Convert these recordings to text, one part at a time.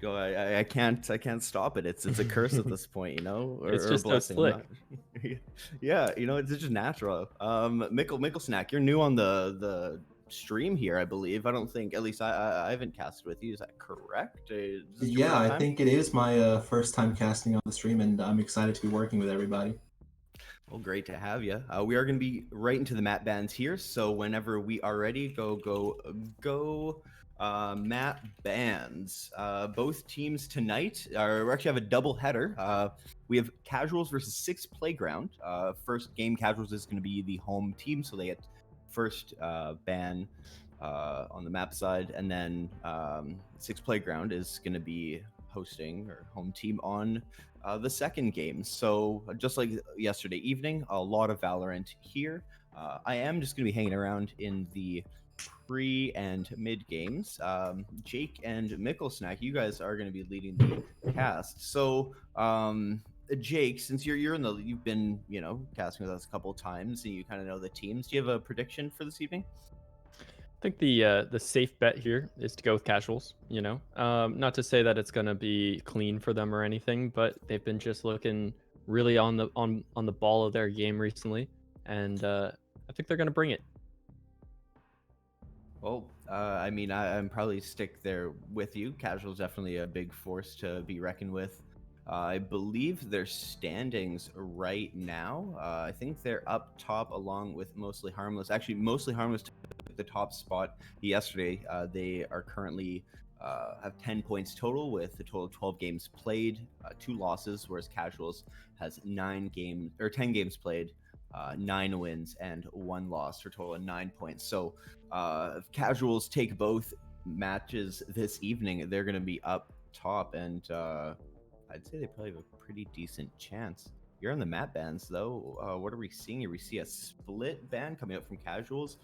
Go. I can't stop it. It's a curse at this point, you know, It's or a just so blessing. I'm slick. not. Yeah, you know, it's just natural. Mickle Snack, you're new on the stream here, I believe. I don't think, at least I haven't casted with you. Is that correct? Is this your Yeah, first I time? think it is my first time casting on the stream, and I'm excited to be working with everybody. Well, great to have you. We are going to be right into the map bans here. So whenever we are ready, go. Map bans. Both teams tonight we actually have a double header. We have Casuals versus Six Playground. First game, Casuals is going to be the home team, so they get first ban on the map side, and then Six Playground is going to be hosting or home team on the second game. So just like yesterday evening, a lot of Valorant here. I am just going to be hanging around in the pre and mid games. Jake and Mickle Snack, you guys are going to be leading the cast. So Jake, since you're in you've been casting with us a couple of times and you kind of know the teams. Do you have a prediction for this evening? I think the safe bet here is to go with casuals. Not to say that it's gonna be clean for them or anything, but they've been just looking really on the ball of their game recently, and I think they're gonna bring it. Well, I mean, I'm probably stick there with you. Casual's definitely a big force to be reckoned with. I believe their standings right now. I think they're up top along with Mostly Harmless. Actually, Mostly Harmless took the top spot yesterday. They are currently have 10 points total with a total of 12 games played, 2 losses, whereas Casuals has 10 games played, 9 wins and 1 loss for a total of 9 points. So if Casuals take both matches this evening, they're going to be up top, and I'd say they probably have a pretty decent chance. You're on the map bans, though. What are we seeing here? We see a split ban coming up from Casuals,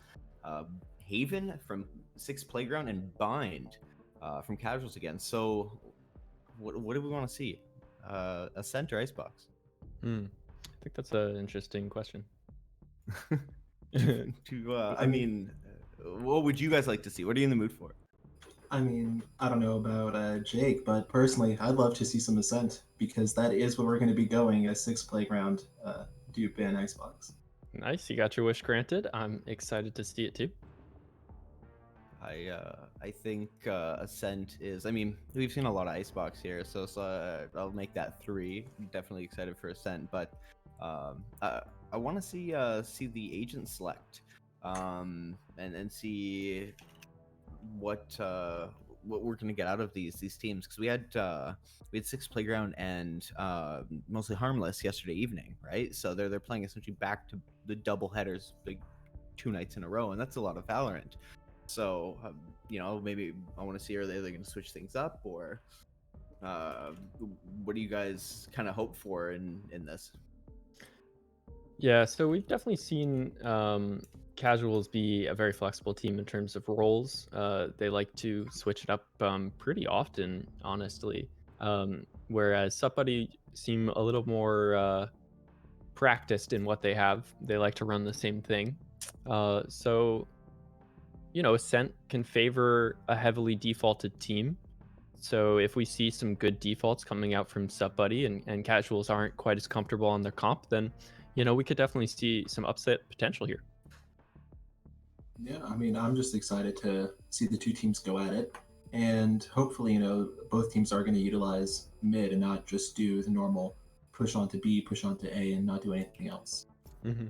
Haven from Six Playground, and Bind from Casuals again. So what do we want to see? A center icebox. I think that's an interesting question. I mean, what would you guys like to see? What are you in the mood for? I mean, I don't know about Jake, but personally, I'd love to see some Ascent because that is where we're going to be going as Six Playground Dupe and Icebox. Nice, you got your wish granted. I'm excited to see it too. I think Ascent is. I mean, we've seen a lot of Icebox here, so I'll make that 3. Definitely excited for Ascent, but I want to see the agent select, and see what we're gonna get out of these teams, because we had Six Playground and Mostly Harmless yesterday evening, right? So they're playing essentially back to the double headers, big 2 nights in a row, and that's a lot of Valorant. So maybe I want to see, are they going to switch things up, or what do you guys kind of hope for in this? Yeah, so we've definitely seen Casuals be a very flexible team in terms of roles. They like to switch it up pretty often, honestly. Whereas Subbuddy seem a little more practiced in what they have. They like to run the same thing. So, Ascent can favor a heavily defaulted team. So if we see some good defaults coming out from Subbuddy and Casuals aren't quite as comfortable on their comp, then we could definitely see some upset potential here. Yeah, I mean, I'm just excited to see the 2 teams go at it. And hopefully, both teams are going to utilize mid and not just do the normal push onto B, push onto A, and not do anything else. Mm-hmm.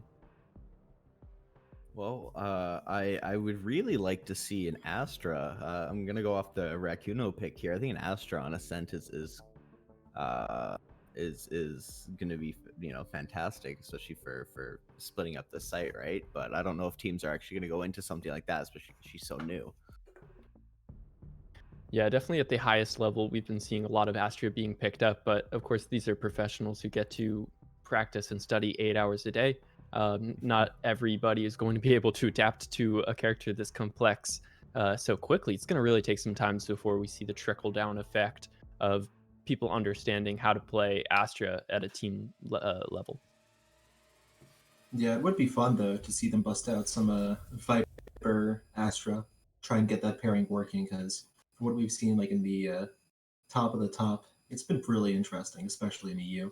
Well, I would really like to see an Astra. I'm gonna go off the Raccuno pick here. I think an Astra on Ascent is gonna be fantastic, especially for splitting up the site, right? But I don't know if teams are actually gonna go into something like that, especially because she's so new. Yeah, definitely at the highest level, we've been seeing a lot of Astra being picked up, but of course, these are professionals who get to practice and study 8 hours a day. Not everybody is going to be able to adapt to a character this complex so quickly. It's going to really take some time before we see the trickle down effect of people understanding how to play Astra at a team level. Yeah, it would be fun though to see them bust out some Viper Astra, try and get that pairing working, because what we've seen like in the top of the top. It's been really interesting, especially in EU.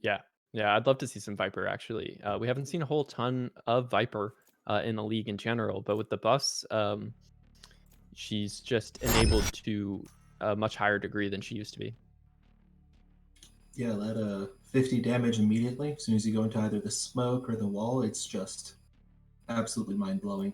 Yeah, yeah, I'd love to see some Viper actually. We haven't seen a whole ton of Viper in the league in general, but with the buffs, she's just enabled to a much higher degree than she used to be. Yeah, that 50 damage immediately as soon as you go into either the smoke or the wall. It's just absolutely mind blowing.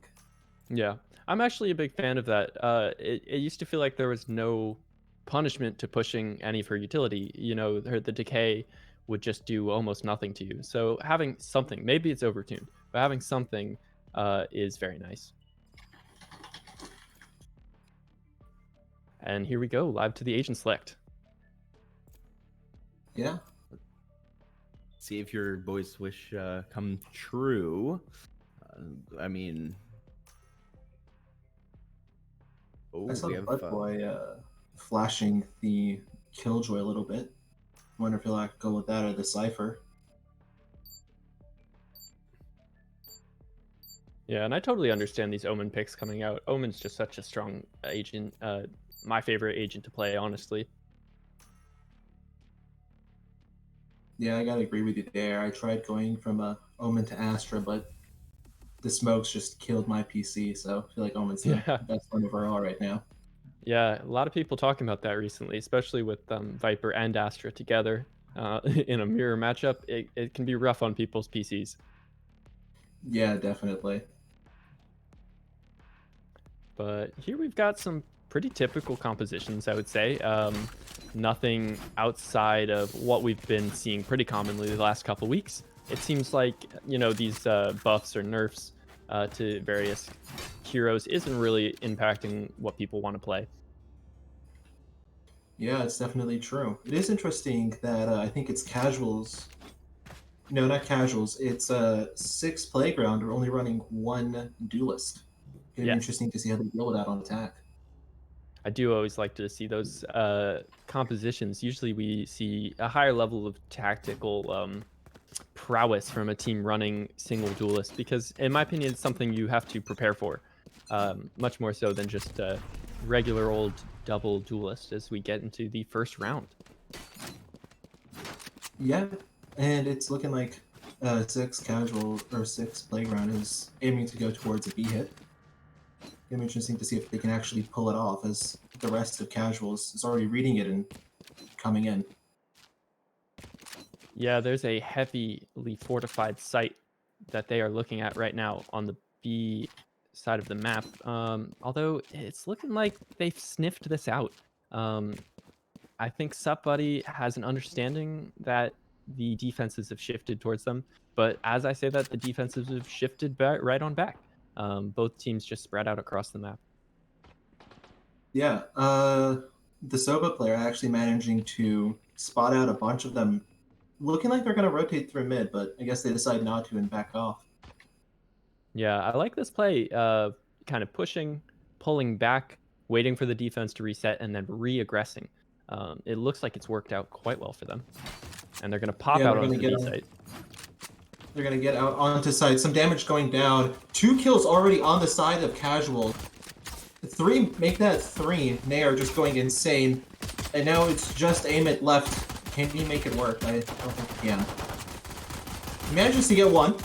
Yeah, I'm actually a big fan of that. It used to feel like there was no punishment to pushing any of her utility. You know, the decay would just do almost nothing to you. So having something, maybe it's overtuned, but having something is very nice. And here we go, live to the agent select. Yeah. See if your boys' wish come true. I mean, I saw we the have Bud Boy flashing the Killjoy a little bit. Wonder if he'll like go with that or the Cypher. Yeah, and I totally understand these Omen picks coming out. Omen's just such a strong agent. My favorite agent to play, honestly. Yeah, I gotta agree with you there. I tried going from Omen to Astra, but the smokes just killed my PC, so I feel like Omen's the Yeah. best one overall right now. Yeah, a lot of people talking about that recently, especially with Viper and Astra together in a mirror matchup. It can be rough on people's PCs. Yeah, definitely. But here we've got some pretty typical compositions, I would say. Nothing outside of what we've been seeing pretty commonly the last couple weeks. It seems like, you know, these buffs or nerfs to various heroes isn't really impacting what people want to play. Yeah, it's definitely true. It is interesting that I think it's casuals. No, not casuals. It's six playground are only running one duelist. Gonna be Yeah. interesting to see how they deal with that on attack. I do always like to see those compositions. Usually, we see a higher level of tactical prowess from a team running single duelist because, in my opinion, it's something you have to prepare for, much more so than just a regular old double duelist as we get into the first round. Yeah, and it's looking like six casual or six playground is aiming to go towards a B hit. Gonna be interesting to see if they can actually pull it off, as the rest of casuals is already reading it and coming in. Yeah, there's a heavily fortified site that they are looking at right now on the B side of the map. Although it's looking like they've sniffed this out. Um, I think Sup Buddy has an understanding that the defenses have shifted towards them, but as I say that, the defenses have shifted back, right on back. Both teams just spread out across the map. Yeah, the Soba player actually managing to spot out a bunch of them, looking like they're gonna rotate through mid, but I guess they decide not to and back off. Yeah, I like this play. Kind of pushing, pulling back, waiting for the defense to reset, and then re-aggressing. It looks like it's worked out quite well for them, and they're going to pop Yeah, out they're onto gonna the get B on. site. They're gonna get out onto site. Some damage going down. 2 kills already on the side of casual. 3 make that 3. They are just going insane. And now it's just aim it left. Can he make it work? I don't think he can. He manages to get 1.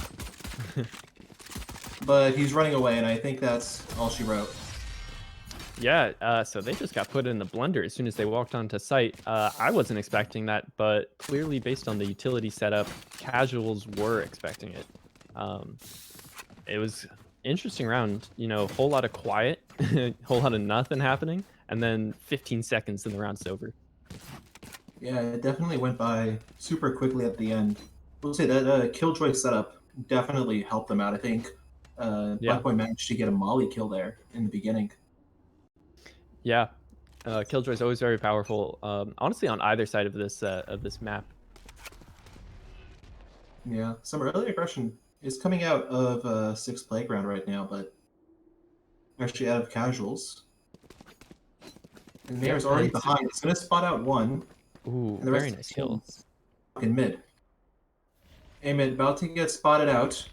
But he's running away, and I think that's all she wrote. Yeah, so they just got put in the blender as soon as they walked onto site. I wasn't expecting that, but clearly based on the utility setup, casuals were expecting it. It was interesting round, you know, whole lot of quiet, whole lot of nothing happening, and then 15 seconds and the round's over. Yeah, it definitely went by super quickly at the end. We'll say that Killjoy setup definitely helped them out. I think Yeah, Blackboy managed to get a molly kill there in the beginning. yeah. Killjoy is always very powerful. Honestly, on either side of this map. Yeah, some early aggression is coming out of Six Playground right now, but actually out of casuals. And Yep, Nair's already and behind. It's going to spot out 1, ooh, and the very rest nice of the kill. team's in mid. Amen, about to get spotted out.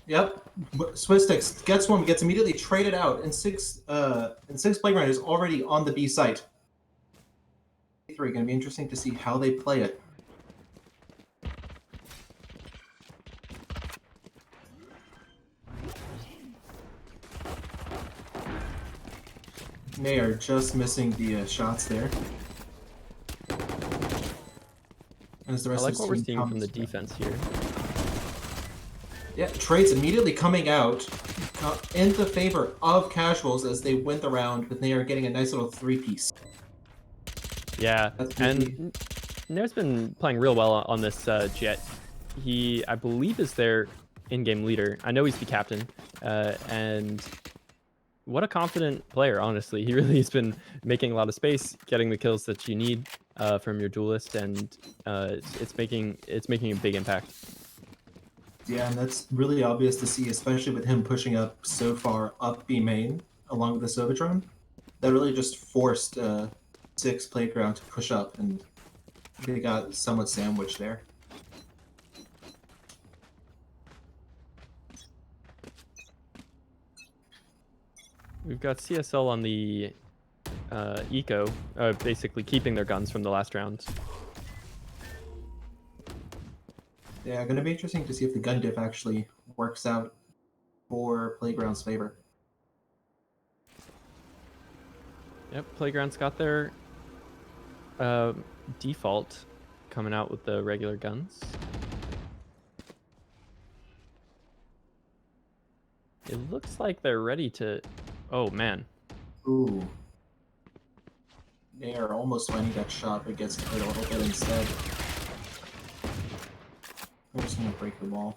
Yep, Swisticks gets one, gets immediately traded out, and six Playground is already on the B site. 3. Going to be interesting to see how they play it. They are just missing the shots there. As the I rest like of what his we're team seeing from the comes back. defense here. Yeah, trades immediately coming out in the favor of casuals as they win the round, but they are getting a nice little 3-piece. Yeah, That's really... and Nair's been playing real well on this Jet. He, I believe, is their in-game leader. I know he's the captain, and what a confident player, honestly. He really has been making a lot of space, getting the kills that you need from your duelist, and it's making a big impact. Yeah, and that's really obvious to see, especially with him pushing up so far up B main along with the Sovatron. That really just forced CECS Playground to push up, and they got somewhat sandwiched there. We've got CSL on the eco, basically keeping their guns from the last round. Yeah, going to be interesting to see if the gun diff actually works out for Playground's favor. Yep, Playground's got their default coming out with the regular guns. It looks like they're ready to... Oh, man. Ooh. They are almost finding that shot, but gets hit a little bit instead. They're just going to break the wall.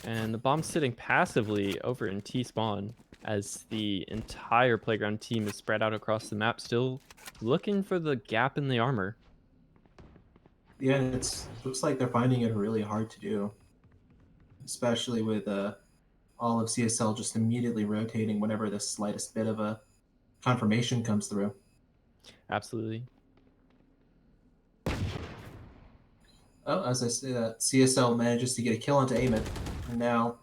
And the bomb's sitting passively over in T-spawn as the entire Playground team is spread out across the map, still looking for the gap in the armor. Yeah, and looks like they're finding it really hard to do. Especially with all of CSL just immediately rotating whenever the slightest bit of a confirmation comes through. Absolutely. Oh, as I say that, CSL manages to get a kill onto Amit, and now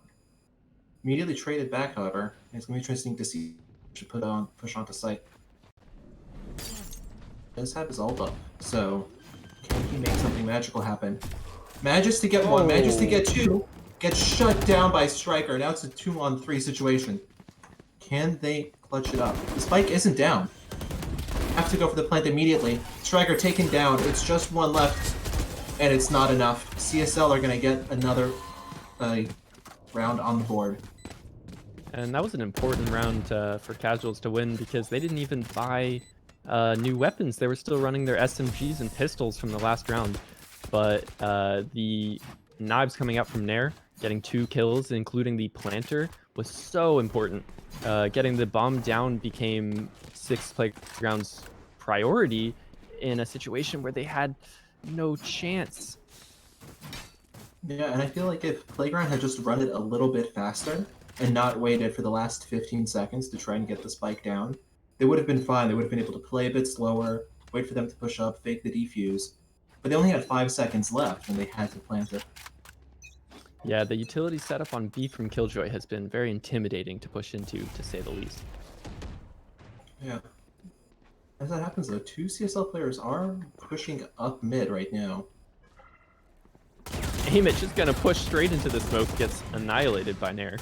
immediately traded back, however. It's going to be interesting to see if he push onto site. Does have his ult up, so can he make something magical happen? Manages to get one, manages to get two, gets shut down by Striker. Now it's a 2-on-3 situation. Can they clutch it up? The spike isn't down. Have to go for the plant immediately. Striker taken down. It's just one left, and it's not enough. CSL are going to get another round on the board. And that was an important round for Casuals to win because they didn't even buy new weapons. They were still running their SMGs and pistols from the last round. But the knives coming out from Nair, getting 2 kills, including the planter, was so important. Getting the bomb down became CECS Playground's priority in a situation where they had no chance. Yeah, and I feel like if Playground had just run it a little bit faster and not waited for the last 15 seconds to try and get the spike down, they would have been fine. They would have been able to play a bit slower, wait for them to push up, fake the defuse. But they only had 5 seconds left, and they had to plant it. Yeah, the utility setup on B from Killjoy has been very intimidating to push into, to say the least. Yeah. As that happens, though, 2 CSL players are pushing up mid right now. Amit just gonna push straight into the smoke, gets annihilated by Nair.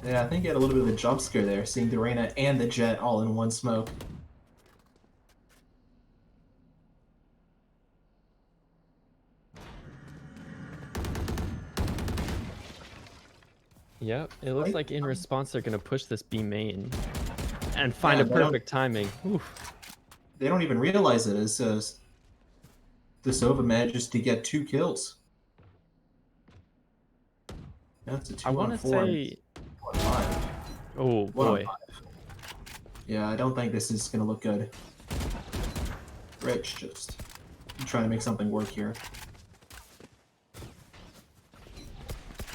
Yeah, I think he had a little bit of a jump scare there, seeing the Reyna and the Jet all in one smoke. Yep, it looks like in response they're gonna push this B main and find a perfect timing. Oof. They don't even realize it as the Sova manages to get 2 kills. That's a 2-on-4. I want to say... 1-5. Oh, boy. 1-on-5. Yeah, I don't think this is going to look good. Rich just trying to make something work here.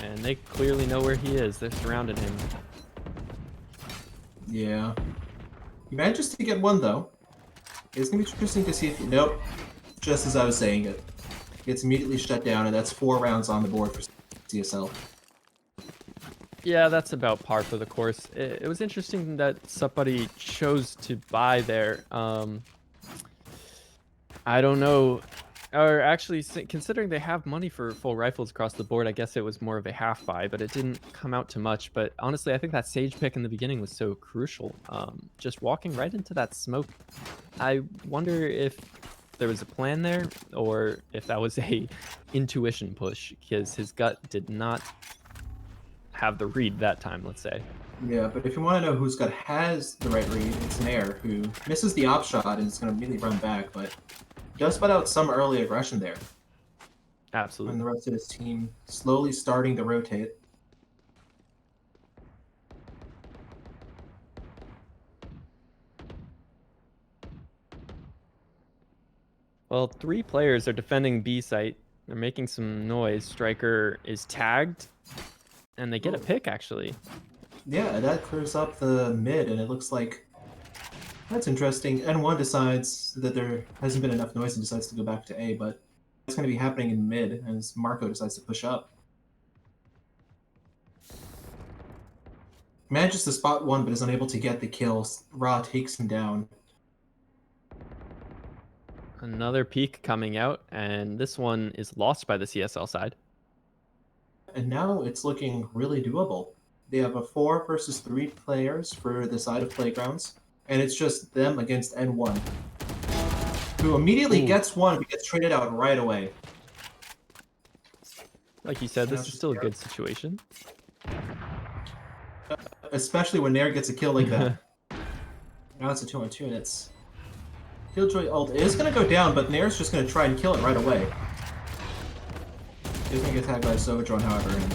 And they clearly know where he is. They're surrounding him. Yeah. He manages to get 1, though. It's going to be interesting to see if... Nope. Just as I was saying it. Gets immediately shut down, and that's 4 rounds on the board for CSL. Yeah, that's about par for the course. It was interesting that somebody chose to buy there. I don't know. Or actually, considering they have money for full rifles across the board, I guess it was more of a half buy, but it didn't come out to much. But honestly, I think that Sage pick in the beginning was so crucial. Just walking right into that smoke. I wonder if there was a plan there or if that was a intuition push, because his gut did not have the read that time, let's say. Yeah, but if you want to know who's got has the right read, it's Nair, who misses the op shot and is going to immediately run back, but does put out some early aggression there. Absolutely. And the rest of his team slowly starting to rotate. Well, 3 players are defending B site. They're making some noise. Striker is tagged, and they get a pick, actually. Yeah, that clears up the mid, and it looks like that's interesting. N1 decides that there hasn't been enough noise and decides to go back to A, but it's going to be happening in mid as Marco decides to push up. Manages to spot one, but is unable to get the kill. Ra takes him down. Another peek coming out, and this one is lost by the CSL side. And now it's looking really doable. They have a 4 versus 3 players for the side of Playgrounds, and it's just them against N1, who immediately gets one but gets traded out right away. Like you said, this is still a good situation. Especially when Nair gets a kill like that. Now it's a 2-on-2, and it's... Killjoy ult is going to go down, but Nair's just going to try and kill it right away. He's going to get tagged by Sovadron, however. And...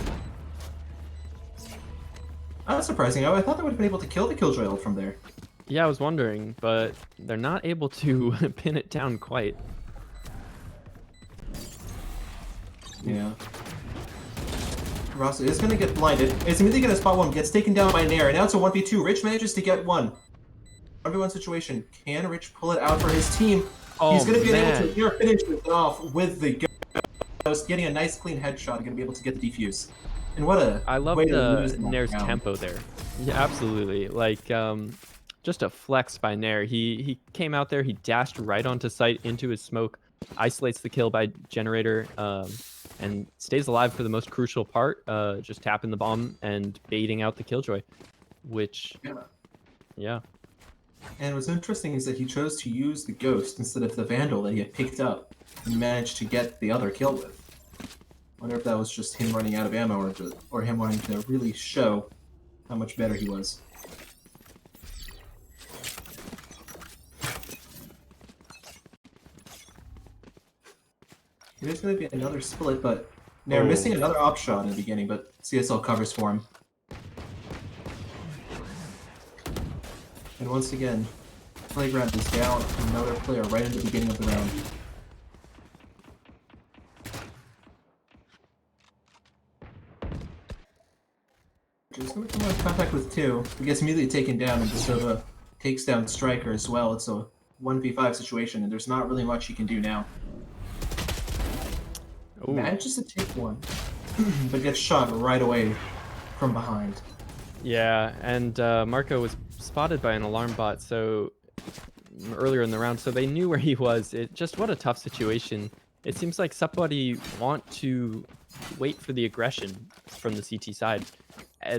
That's surprising. I thought they would have been able to kill the Killjoy ult from there. Yeah, I was wondering, but they're not able to pin it down quite. Yeah. Ross is going to get blinded. It's immediately going to spot one, gets taken down by Nair, and now it's a 1v2. Rich manages to get one. 1v1 situation. Can Rich pull it out for his team? Oh, he's going to be able to near finish it off with the ghost, getting a nice clean headshot, going to be able to get the defuse. And what a I love way to the lose that Nair's round. tempo there. Yeah, absolutely. Like, just a flex by Nair. He came out there, he dashed right onto site into his smoke, isolates the kill by Generator, and stays alive for the most crucial part, just tapping the bomb and baiting out the Killjoy, which, yeah. And what's interesting is that he chose to use the Ghost instead of the Vandal that he had picked up and managed to get the other kill with. Wonder if that was just him running out of ammo or him wanting to really show how much better he was. There's going to be another split, but they're missing another op shot in the beginning, but CSL covers for him. And once again, Playground is down another player right in the beginning of the round. Just going to come out of contact with 2. He gets immediately taken down, and Dasova takes down Striker as well. It's a 1v5 situation, and there's not really much he can do now. Ooh. Manages to take one, but gets shot right away from behind. Yeah, and Marco was spotted by an alarm bot so earlier in the round, so they knew where he was. What a tough situation. It seems like somebody want to wait for the aggression from the CT side.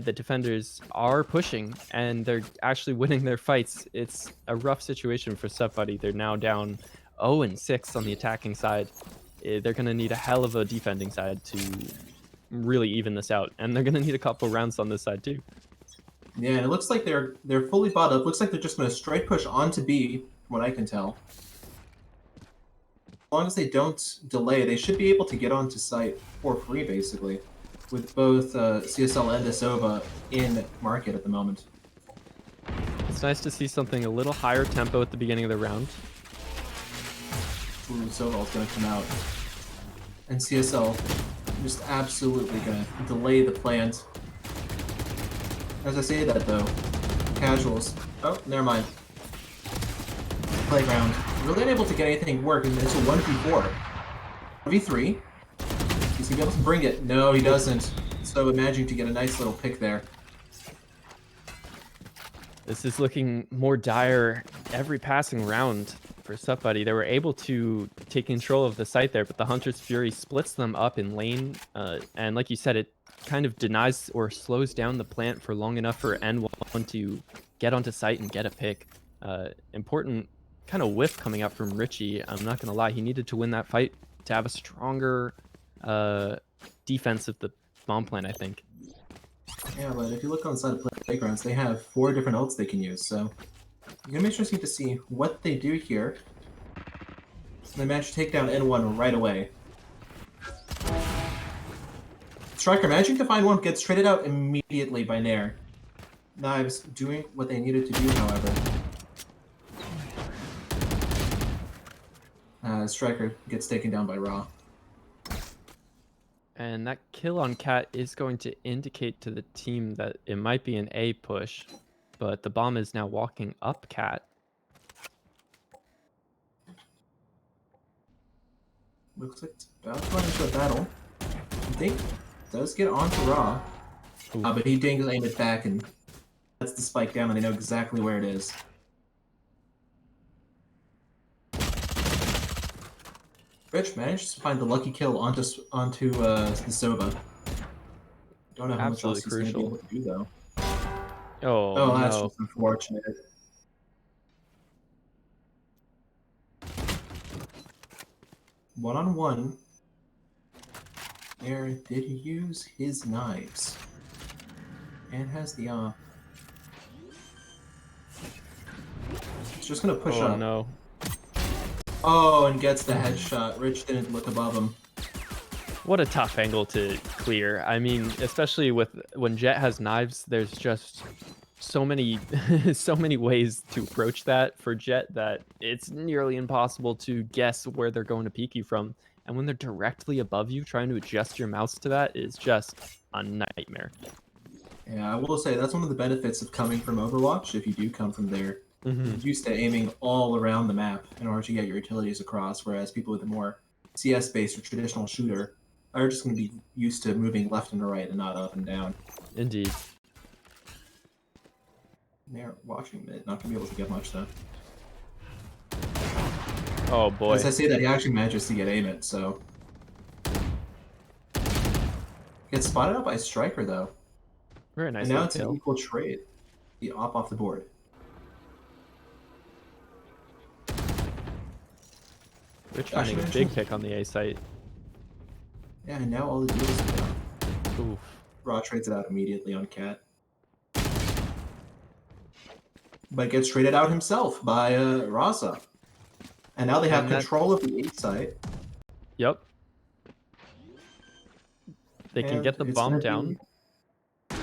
The defenders are pushing, and they're actually winning their fights. It's a rough situation for somebody. They're now down 0-6 on the attacking side. They're going to need a hell of a defending side to really even this out, and they're going to need a couple rounds on this side too. Yeah, and it looks like they're fully bought up. Looks like they're just going to straight push onto B, from what I can tell. As long as they don't delay, they should be able to get onto site for free, basically, with both CSL and Dasova in market at the moment. It's nice to see something a little higher tempo at the beginning of the round. Ooh, Soval's going to come out. And CSL just absolutely going to delay the plant. As I say that, though, Casuals... Oh, never mind. Playground. Really unable to get anything work, and it's a 1v4. 1v3. He's going to be able to bring it. No, he doesn't. also managing to get a nice little pick there. This is looking more dire every passing round for Buddy. They were able to take control of the site there, but the Hunter's Fury splits them up in lane. And like you said, it kind of denies or slows down the plant for long enough for N1 to get onto site and get a pick. Important kind of whiff coming out from Richie. I'm not going to lie. He needed to win that fight to have a stronger defense of the bomb plant, I think. Yeah, but if you look on the side of Playgrounds, they have 4 different ults they can use, so it's gonna be interesting to see what they do here. They manage to take down N1 right away. Striker managing to find one gets traded out immediately by Nair. Knives doing what they needed to do, however. Striker gets taken down by Raw. And that kill on Cat is going to indicate to the team that it might be an A push, but the bomb is now walking up Cat. Looks like it's about to run into a battle. I think does get onto Raw, but he dings aim it back and lets the spike down, and they know exactly where it is. Rich managed to find the lucky kill onto the Sova. Don't know how much else he's going to be able to do, though. Oh, that's no. just unfortunate. One-on-one. There did use his knives. And has the, It's just going to push up. Oh, no. Oh, and gets the headshot. Rich didn't look above him. What a tough angle to clear. I mean, especially when Jet has knives, there's just so many so many ways to approach that for Jet that it's nearly impossible to guess where they're going to peek you from. And when they're directly above you, trying to adjust your mouse to that is just a nightmare. Yeah, I will say that's one of the benefits of coming from Overwatch, if you do come from there. You're used to aiming all around the map in order to get your utilities across, whereas people with a more CS-based or traditional shooter are just going to be used to moving left and right and not up and down. Indeed. They're watching mid, not going to be able to get much though. Oh boy. As I say that, he actually manages to get aim it, so... Gets spotted out by Striker though. Very nice. And now it's kill. an equal trade. The op off the board. Rich finding a big pick on the A site. Yeah, and now all the deals are down. Oof. Raw trades it out immediately on Cat. But gets traded out himself by Raza. And now they have control of the A site. Yep. They can get the bomb down. And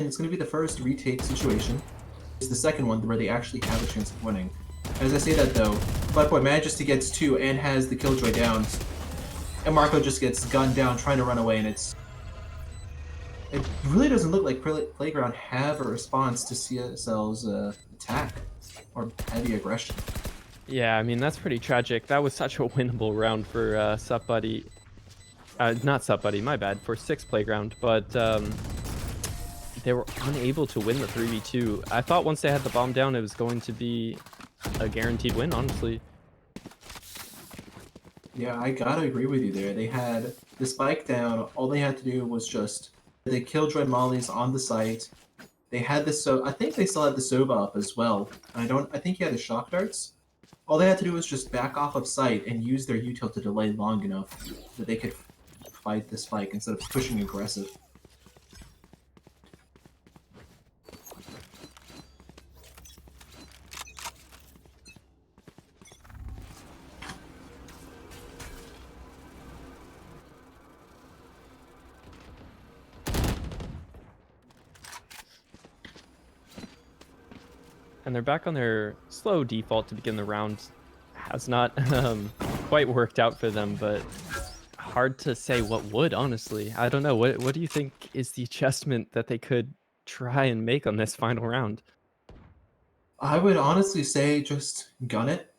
it's going to be the first retake situation. It's the second one where they actually have a chance of winning. As I say that though, Buttboy manages to get 2 and has the Killjoy down. And Marco just gets gunned down trying to run away, and it really doesn't look like Playground have a response to CSL's attack or heavy aggression. Yeah, I mean, that's pretty tragic. That was such a winnable round for Buddy. Not Buddy, my bad, for 6 Playground, but they were unable to win the 3v2. I thought once they had the bomb down, it was going to be a guaranteed win, honestly. Yeah, I gotta agree with you there. They had the spike down. All they had to do was just the Killjoy mollies on the site. They had the I think they still had the Sova up as well. I think he had the shock darts. All they had to do was just back off of site and use their util to delay long enough that they could fight the spike instead of pushing aggressive. And they're back on their slow default to begin the round. Has not quite worked out for them, but hard to say what would, honestly. I don't know. What do you think is the adjustment that they could try and make on this final round? I would honestly say just gun it.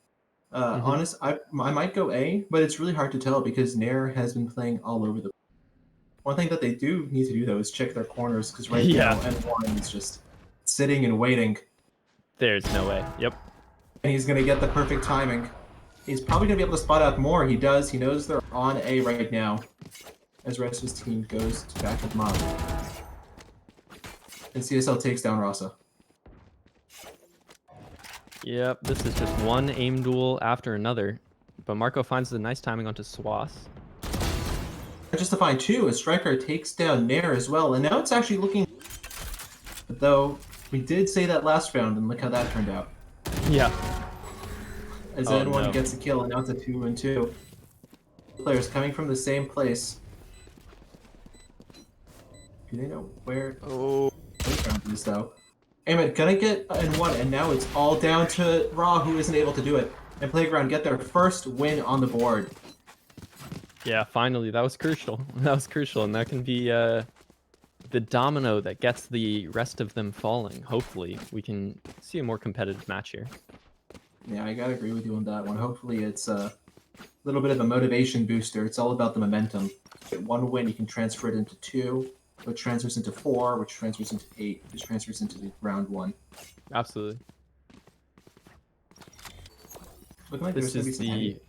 I might go A, but it's really hard to tell because Nair has been playing all over the One thing that they do need to do though is check their corners, because right Yeah. now N1 is just sitting and waiting, There's no way. Yep. and he's gonna get the perfect timing. He's probably gonna be able to spot out more. He does. He knows they're on A right now, as the rest of his team goes to back with Mob. And CSL takes down Rasa. Yep. This is just one aim duel after another. But Marco finds the nice timing onto Swass. Just to find two, a striker takes down Nair as well, and now it's actually looking. But though we did say that last round, and look how that turned out. Yeah. As Oh, N1 no. gets a kill, and now it's a 2-2. Players coming from the same place. Do they know where Oh. playground is though? Amen, gonna get N1, and now it's all down to Raw, who isn't able to do it. And Playground get their first win on the board. Yeah, finally. That was crucial. That was crucial. And that can be the domino that gets the rest of them falling. Hopefully, we can see a more competitive match here. Yeah, I gotta agree with you on that one. Hopefully it's a little bit of a motivation booster. It's all about the momentum. Get one win, you can transfer it into 2, which transfers into 4, which transfers into 8, which transfers into round 1. Absolutely. Looking like This there's gonna be is some the... heavy.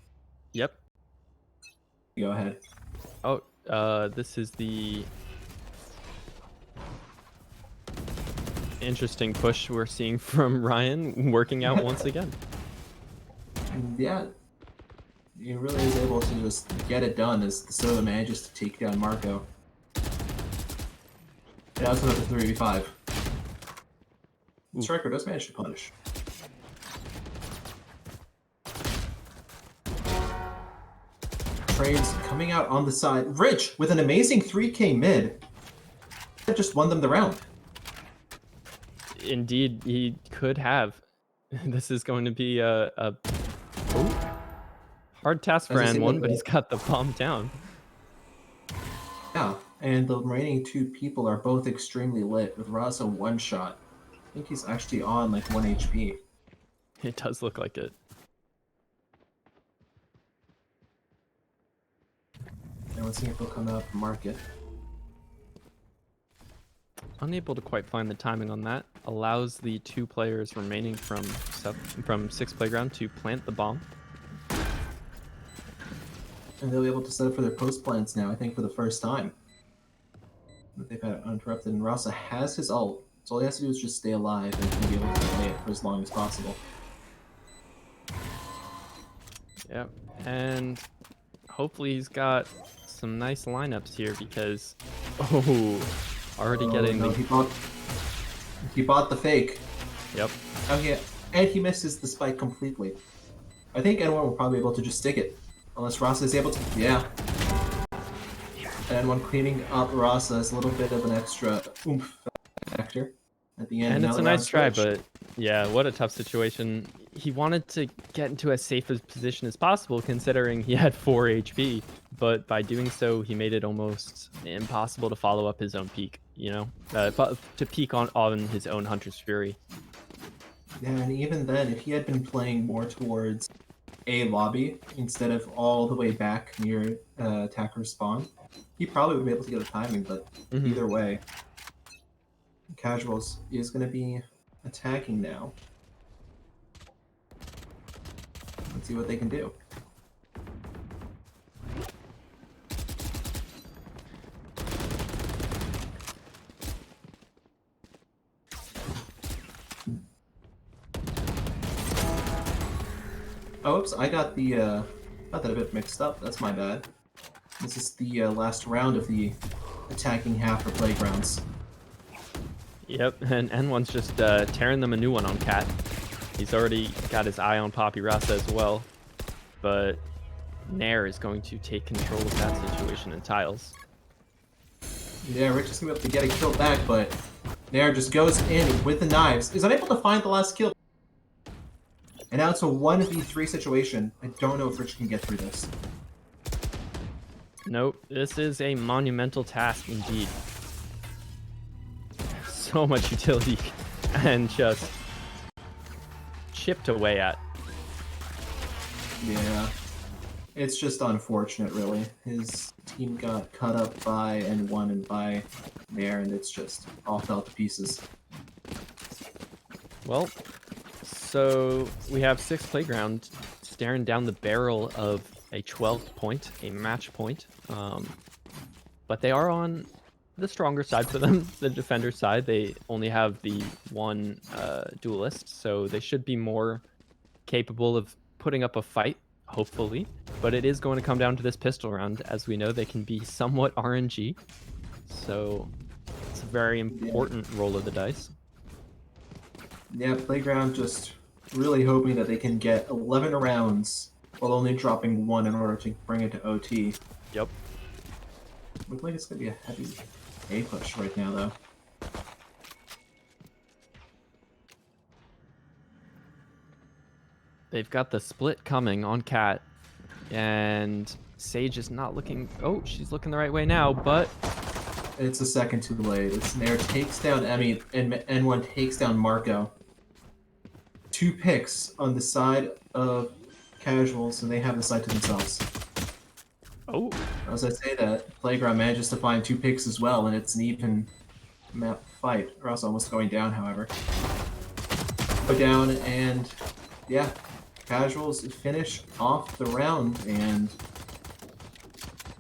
Yep. Go ahead. Oh, this is the... interesting push we're seeing from Ryan working out once again. Yeah, he really is able to just get it done as the Sova manages to take down Marco. Yeah, that's another 3v5. Striker does manage to punish. Trades coming out on the side. Rich with an amazing 3k mid. That just won them the round. Indeed, he could have. This is going to be a hard task for N1, but he's got the bomb down. Yeah, and the remaining 2 people are both extremely lit, with Raza 1 shot. I think he's actually on like 1 HP. It does look like it. And let's see if he'll come out and mark it. Unable to quite find the timing on that. Allows the 2 players remaining from 6 playground to plant the bomb. And they'll be able to set up for their post plants now, I think, for the first time. They've had it uninterrupted, and Rasa has his ult, so all he has to do is just stay alive and he'll be able to play it for as long as possible. Yep, and hopefully he's got some nice lineups here because, already getting no, the... he bought the fake. Yep. Oh yeah, and he misses the spike completely. I think N1 will probably be able to just stick it. Unless Rasa is able to, yeah. N1 cleaning up Rasa is a little bit of an extra oomph factor at the end. And now it's a the nice try, round's switched. but yeah, what a tough situation. He wanted to get into as safe a position as possible considering he had 4 HP, but by doing so, he made it almost impossible to follow up his own peak, you know? To peak on his own Hunter's Fury. Yeah, and even then, if he had been playing more towards A lobby instead of all the way back near attacker spawn, he probably would be able to get the timing, but either way, Casuals is going to be attacking now. Let's see what they can do. Oh, oops, I got that a bit mixed up. That's my bad. This is the last round of the attacking half for Playgrounds. Yep, and N1's just tearing them a new one on Cat. He's already got his eye on Poppy Rasa as well, but Nair is going to take control of that situation in tiles. Yeah, Rich is going to be able to get a kill back, but Nair just goes in with the knives. Is unable to find the last kill. And now it's a 1v3 situation. I don't know if Rich can get through this. Nope, this is a monumental task indeed. So much utility and just chipped away at. Yeah. It's just unfortunate, really. His team got cut up by N1 and by there, and it's just all fell to pieces. Well, so we have CECS Playground staring down the barrel of a 12 point, a match point. But they are on the stronger side for them, the defender side. They only have the one duelist, so they should be more capable of putting up a fight, hopefully. But it is going to come down to this pistol round. As we know, they can be somewhat RNG. So it's a very important roll of the dice. Yeah, Playground just really hoping that they can get 11 rounds while only dropping 1 in order to bring it to OT. Yep. Looks like it's going to be a heavy A push right now, though. They've got the split coming on Cat, and Sage is not looking... Oh, she's looking the right way now, but... It's a second too late. It's Nair takes down Emmy, and N1 takes down Marco. 2 picks on the side of Casuals, and they have the side to themselves. Oh. As I say that, Playground manages to find 2 picks as well, and it's an even map fight. Or else almost going down, however. Go down, and yeah, Casuals finish off the round, and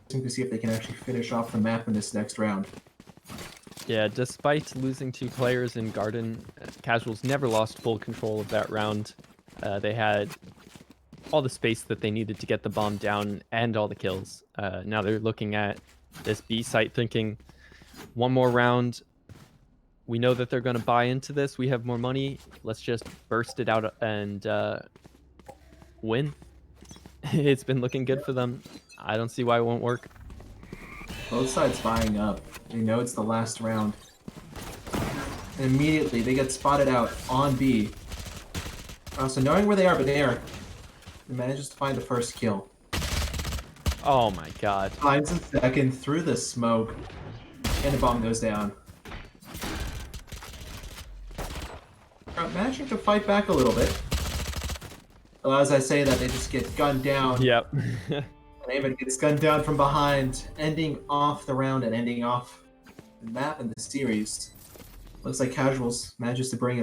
to see if they can actually finish off the map in this next round. Yeah, despite losing 2 players in Garden, Casuals never lost full control of that round. They had all the space that they needed to get the bomb down and all the kills. Now they're looking at this B site thinking, one more round. We know that they're going to buy into this. We have more money. Let's just burst it out and win. It's been looking good for them. I don't see why it won't work. Both sides buying up. They know it's the last round. And immediately they get spotted out on B. So knowing where they are, but Nair manages to find the first kill. Oh my god. Finds a second through the smoke, and the bomb goes down. Managing to fight back a little bit. Well, as I say that, they just get gunned down. Yep. And Eamon gets gunned down from behind, ending off the round and ending off the map and the series. Looks like Casuals manages to bring it